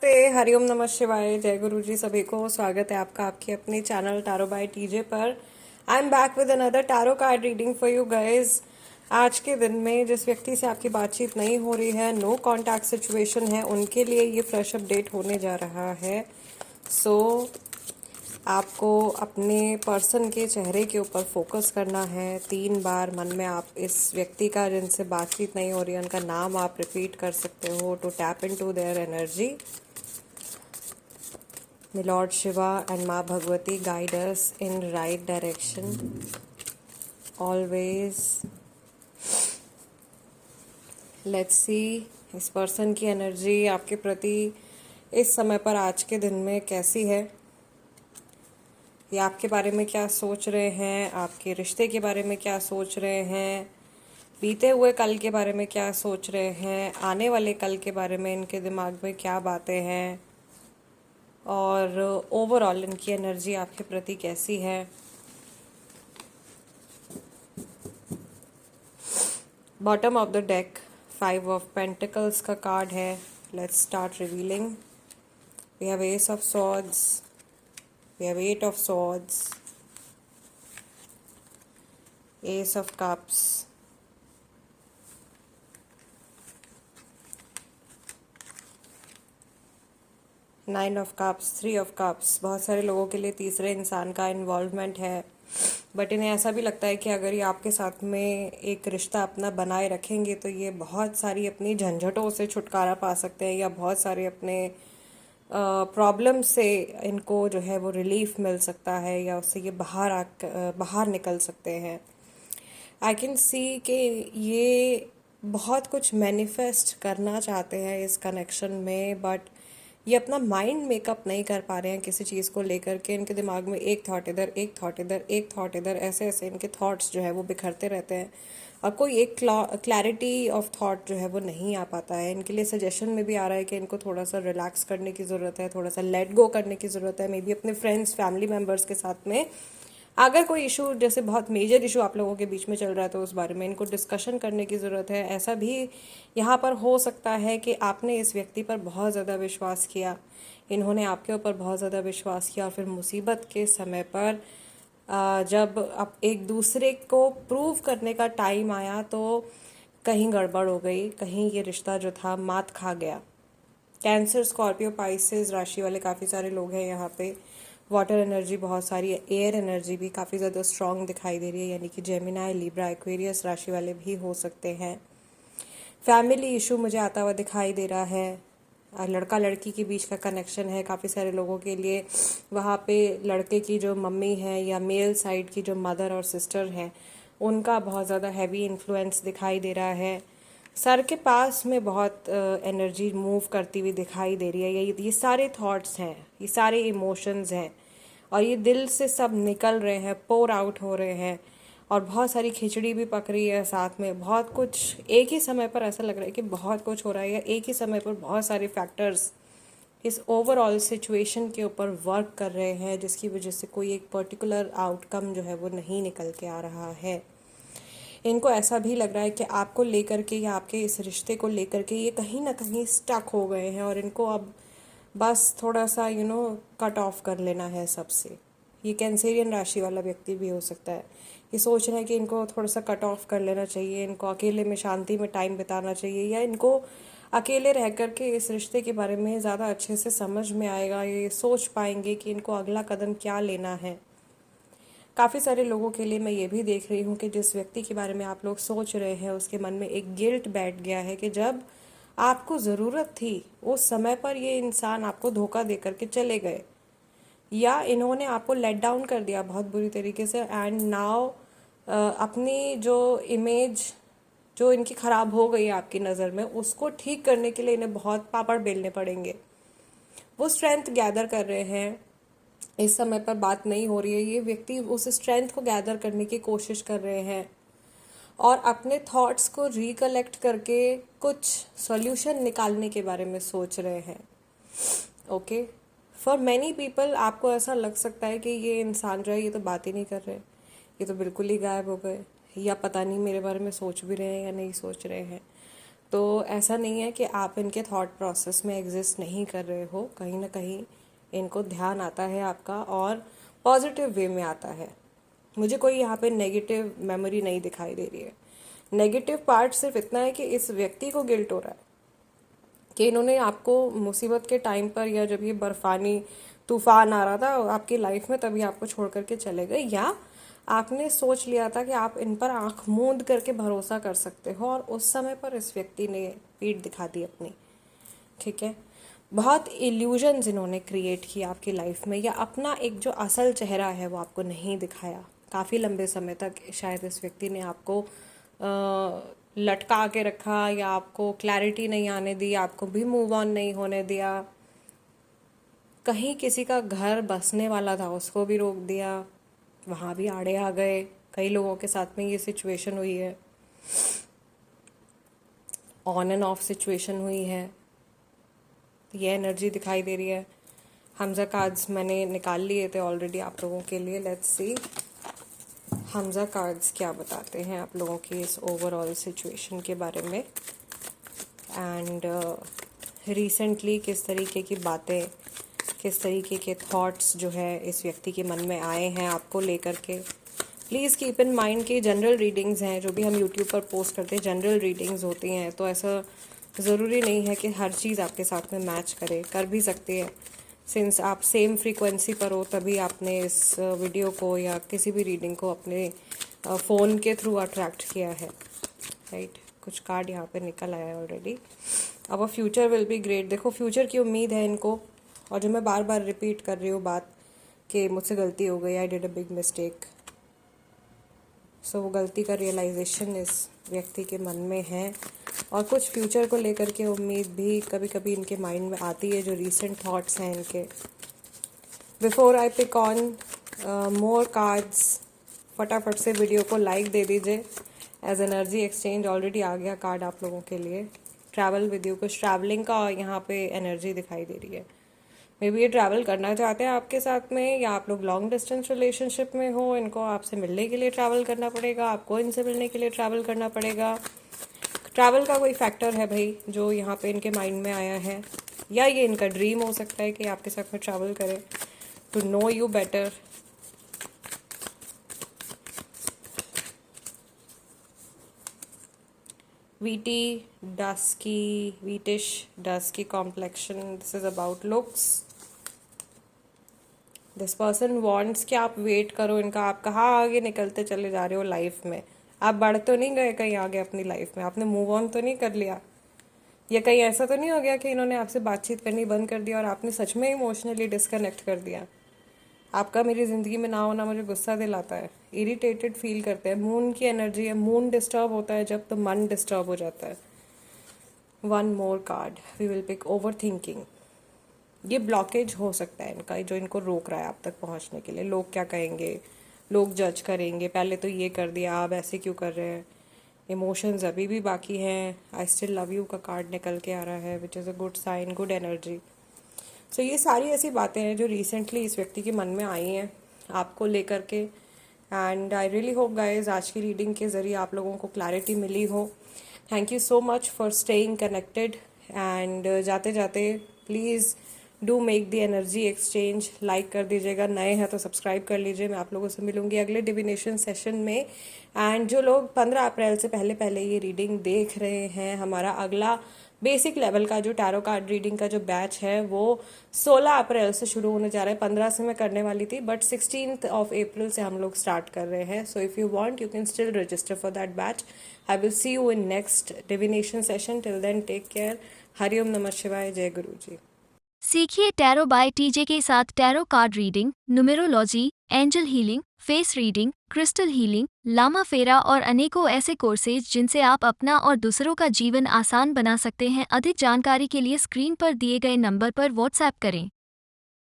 नमस्ते, हरिओम नमः शिवाय, जय गुरु जी। सभी को स्वागत है आपका आपके अपने चैनल टैरो बाय टीजे पर। I am back with another tarot card reading for you guys. आज के दिन में जिस व्यक्ति से आपकी बातचीत नहीं हो रही है, नो कांटेक्ट सिचुएशन है, उनके लिए ये फ्रेश अपडेट होने जा रहा है। आपको अपने पर्सन के चेहरे के ऊपर फोकस करना है। 3 बार मन में आप इस व्यक्ति का जिनसे बातचीत नहीं हो रही है उनका नाम आप रिपीट कर सकते हो to tap into their energy. May Lord Shiva and Ma Bhagwati guide us in right direction always. Let's see इस पर्सन की एनर्जी आपके प्रति इस समय पर आज के दिन में कैसी है। ये आपके बारे में क्या सोच रहे हैं, आपके रिश्ते के बारे में क्या सोच रहे हैं, बीते हुए कल के बारे में क्या सोच रहे हैं, आने वाले कल के बारे में इनके दिमाग में क्या बातें हैं, और ओवरऑल इनकी एनर्जी आपके प्रति कैसी है। Bottom of the deck 5 of pentacles का कार्ड है। Let's start revealing. We have ace of swords, we have 8 of swords, ace of cups, nine of cups, 3 of cups. बहुत सारे लोगों के लिए तीसरे इंसान का इन्वॉल्वमेंट है, बट इन्हें ऐसा भी लगता है कि अगर ये आपके साथ में एक रिश्ता अपना बनाए रखेंगे तो ये बहुत सारी अपनी झंझटों से छुटकारा पा सकते हैं, या बहुत सारे अपने प्रॉब्लम से इनको जो है वो रिलीफ मिल सकता है, या उससे ये बाहर निकल सकते हैं। आई कैन सी कि ये बहुत कुछ मैनिफेस्ट करना चाहते हैं इस कनेक्शन में, बट ये अपना माइंड मेकअप नहीं कर पा रहे हैं किसी चीज़ को लेकर के। इनके दिमाग में एक थॉट इधर, एक थॉट इधर, एक थॉट इधर, ऐसे ऐसे इनके थॉट्स जो है वो बिखरते रहते हैं, और कोई एक क्लैरिटी ऑफ थॉट जो है वो नहीं आ पाता है। इनके लिए सजेशन में भी आ रहा है कि इनको थोड़ा सा रिलैक्स करने की ज़रूरत है, थोड़ा सा लेट गो करने की ज़रूरत है। मे बी अपने फ्रेंड्स, फैमिली मेम्बर्स के साथ में अगर कोई इशू, जैसे बहुत मेजर इशू आप लोगों के बीच में चल रहा है, तो उस बारे में इनको डिस्कशन करने की ज़रूरत है। ऐसा भी यहाँ पर हो सकता है कि आपने इस व्यक्ति पर बहुत ज़्यादा विश्वास किया, इन्होंने आपके ऊपर बहुत ज़्यादा विश्वास किया, और फिर मुसीबत के समय पर जब आप एक दूसरे को प्रूव करने का टाइम आया तो कहीं गड़बड़ हो गई, कहीं ये रिश्ता जो था मात खा गया। कैंसर, स्कॉर्पियो, पाइसेस राशि वाले काफ़ी सारे लोग हैं यहाँ पे। वाटर एनर्जी बहुत सारी है, एयर एनर्जी भी काफ़ी ज़्यादा स्ट्रॉन्ग दिखाई दे रही है, यानी कि जेमिनाई, लिब्रा, एक्वेरियस राशि वाले भी हो सकते हैं। फैमिली इशू मुझे आता हुआ दिखाई दे रहा है। लड़का लड़की के बीच का कनेक्शन है काफ़ी सारे लोगों के लिए। वहाँ पे लड़के की जो मम्मी है या मेल साइड की जो मदर और सिस्टर हैं, उनका बहुत ज़्यादा हैवी इन्फ्लुएंस दिखाई दे रहा है। सर के पास में बहुत एनर्जी मूव करती हुई दिखाई दे रही है। ये सारे थॉट्स हैं, ये सारे इमोशंस हैं, और ये दिल से सब निकल रहे हैं, पोर आउट हो रहे हैं, और बहुत सारी खिचड़ी भी पक रही है साथ में। बहुत कुछ एक ही समय पर ऐसा लग रहा है कि बहुत कुछ हो रहा है, या एक ही समय पर बहुत सारे फैक्टर्स इस ओवरऑल सिचुएशन के ऊपर वर्क कर रहे हैं, जिसकी वजह से कोई एक पर्टिकुलर आउटकम जो है वो नहीं निकल के आ रहा है। इनको ऐसा भी लग रहा है कि आपको लेकर के या आपके इस रिश्ते को लेकर के ये कहीं ना कहीं स्टक हो गए हैं, और इनको अब बस थोड़ा सा कट ऑफ कर लेना है सबसे। ये कैंसेरियन राशि वाला व्यक्ति भी हो सकता है। ये सोच रहे हैं कि इनको थोड़ा सा कट ऑफ कर लेना चाहिए, इनको अकेले में शांति में टाइम बिताना चाहिए, या इनको अकेले रह कर के इस रिश्ते के बारे में ज़्यादा अच्छे से समझ में आएगा, ये सोच पाएंगे कि इनको अगला कदम क्या लेना है। काफ़ी सारे लोगों के लिए मैं ये भी देख रही हूँ कि जिस व्यक्ति के बारे में आप लोग सोच रहे हैं उसके मन में एक गिल्ट बैठ गया है कि जब आपको ज़रूरत थी उस समय पर ये इंसान आपको धोखा दे करके चले गए, या इन्होंने आपको लेट डाउन कर दिया बहुत बुरी तरीके से। एंड नाउ अपनी जो इमेज जो इनकी ख़राब हो गई है आपकी नज़र में, उसको ठीक करने के लिए इन्हें बहुत पापड़ बेलने पड़ेंगे। वो स्ट्रेंथ गैदर कर रहे हैं, इस समय पर बात नहीं हो रही है, ये व्यक्ति उस स्ट्रेंथ को गैदर करने की कोशिश कर रहे हैं, और अपने थॉट्स को रिकलेक्ट करके कुछ सॉल्यूशन निकालने के बारे में सोच रहे हैं। ओके, फॉर मैनी पीपल आपको ऐसा लग सकता है कि ये इंसान जो है ये तो बात ही नहीं कर रहे, ये तो बिल्कुल ही गायब हो गए, या पता नहीं मेरे बारे में सोच भी रहे हैं या नहीं सोच रहे हैं। तो ऐसा नहीं है कि आप इनके थॉट प्रोसेस में एग्जिस्ट नहीं कर रहे हो, कहीं ना कहीं इनको ध्यान आता है आपका और पॉजिटिव वे में आता है। मुझे कोई यहाँ पे नेगेटिव मेमोरी नहीं दिखाई दे रही है। नेगेटिव पार्ट सिर्फ इतना है कि इस व्यक्ति को गिल्ट हो रहा है कि इन्होंने आपको मुसीबत के टाइम पर, या जब ये बर्फानी तूफान आ रहा था आपकी लाइफ में, तभी आपको छोड़ करके चले गए, या आपने सोच लिया था कि आप इन पर आंख मूंद करके भरोसा कर सकते हो और उस समय पर इस व्यक्ति ने पीठ दिखा दी अपनी। ठीक है, बहुत इल्यूजन्स इन्होंने क्रिएट किया आपकी लाइफ में, या अपना एक जो असल चेहरा है वो आपको नहीं दिखाया। काफ़ी लंबे समय तक शायद इस व्यक्ति ने आपको लटका के रखा, या आपको क्लैरिटी नहीं आने दी, आपको भी मूव ऑन नहीं होने दिया। कहीं किसी का घर बसने वाला था उसको भी रोक दिया, वहाँ भी आड़े आ गए। कई लोगों के साथ में ये सिचुएशन हुई है, ऑन एंड ऑफ सिचुएशन हुई है। ये एनर्जी दिखाई दे रही है। हमजा कार्ड्स मैंने निकाल लिए थे ऑलरेडी आप लोगों के लिए। लेट्स सी हमजा कार्ड्स क्या बताते हैं आप लोगों की इस ओवरऑल सिचुएशन के बारे में, एंड रिसेंटली किस तरीके की बातें, किस तरीके के थॉट्स जो है इस व्यक्ति के मन में आए हैं आपको लेकर के। प्लीज़ कीप इन माइंड कि जनरल रीडिंग्स हैं, जो भी हम यूट्यूब पर पोस्ट करते हैं जनरल रीडिंग्स होती हैं, तो ऐसा ज़रूरी नहीं है कि हर चीज़ आपके साथ में मैच करे, कर भी सकती है। सिंस आप सेम फ्रीक्वेंसी पर हो तभी आपने इस वीडियो को या किसी भी रीडिंग को अपने फ़ोन के थ्रू अट्रैक्ट किया है, राइट। कुछ कार्ड यहाँ पे निकल आया है ऑलरेडी। अब फ्यूचर विल बी ग्रेट। देखो फ्यूचर की उम्मीद है इनको, और जो मैं बार बार रिपीट कर रही हूँ बात कि मुझसे गलती हो गई, I did a big mistake, so वो गलती का रियलाइजेशन इस व्यक्ति के मन में है, और कुछ फ्यूचर को लेकर के उम्मीद भी कभी कभी इनके माइंड में आती है, जो रीसेंट थॉट्स हैं इनके। Before I pick on more cards, फटाफट से वीडियो को लाइक दे दीजिए एज एनर्जी एक्सचेंज। ऑलरेडी आ गया कार्ड आप लोगों के लिए। ट्रैवल विद यू, कुछ ट्रैवलिंग का यहाँ पे एनर्जी दिखाई दे रही है। मे बी ये ट्रैवल करना चाहते हैं आपके साथ में, या आप लोग लॉन्ग डिस्टेंस रिलेशनशिप में हो, इनको आपसे मिलने के लिए ट्रैवल करना पड़ेगा, आपको इनसे मिलने के लिए ट्रैवल करना पड़ेगा। ट्रैवल का कोई फैक्टर है भाई जो यहाँ पे इनके माइंड में आया है, या ये इनका ड्रीम हो सकता है कि आपके साथ में ट्रैवल करें to know you better. Wheatish dusky complexion, this is about looks. This person wants कि आप वेट करो इनका। आप कहाँ आगे निकलते चले जा रहे हो लाइफ में? आप बढ़ तो नहीं गए कहीं आगे अपनी लाइफ में? आपने मूव ऑन तो नहीं कर लिया? या कहीं ऐसा तो नहीं हो गया कि इन्होंने आपसे बातचीत करनी बंद कर दिया और आपने सच में इमोशनली डिस्कनेक्ट कर दिया? आपका मेरी ज़िंदगी में ना होना मुझे गुस्सा दिलाता है, इरिटेटेड फील करते हैं। मून की एनर्जी है, मून डिस्टर्ब होता है जब, तो मन डिस्टर्ब हो जाता है। One more card we will pick, over thinking. ये ब्लॉकेज हो सकता है इनका, जो इनको रोक रहा है आप तक पहुंचने के लिए। लोग क्या कहेंगे, लोग जज करेंगे, पहले तो ये कर दिया आप ऐसे क्यों कर रहे हैं। इमोशंस अभी भी बाकी हैं। आई स्टिल लव यू का कार्ड निकल के आ रहा है, which is a good sign, good energy. So ये सारी ऐसी बातें हैं जो रिसेंटली इस व्यक्ति के मन में आई हैं आपको लेकर के। And I really hope guys आज की रीडिंग के ज़रिए आप लोगों को क्लैरिटी मिली हो। Thank you so much for staying connected. And जाते जाते please do make the energy exchange, like कर दीजिएगा, नए हैं तो सब्सक्राइब कर लीजिए। मैं आप लोगों से मिलूंगी अगले डिविनेशन सेशन में। एंड जो लोग 15 अप्रैल से पहले पहले ये रीडिंग देख रहे हैं, हमारा अगला बेसिक लेवल का जो टैरो कार्ड रीडिंग का जो बैच है वो 16 अप्रैल से शुरू होने जा रहा है। 15 से मैं करने वाली थी, बट 16th of April से हम लोग स्टार्ट कर रहे हैं। So if you want you can still register for that batch. I will see you in next divination session. Till then take care. हरिओम नमः शिवाय। जय गुरु जी। सीखिए टैरो बाय टीजे के साथ tarot card reading, numerology, angel healing, face reading, crystal healing, लामा फेरा और अनेकों ऐसे कोर्सेज जिनसे आप अपना और दूसरों का जीवन आसान बना सकते हैं। अधिक जानकारी के लिए स्क्रीन पर दिए गए नंबर पर व्हाट्सएप करें।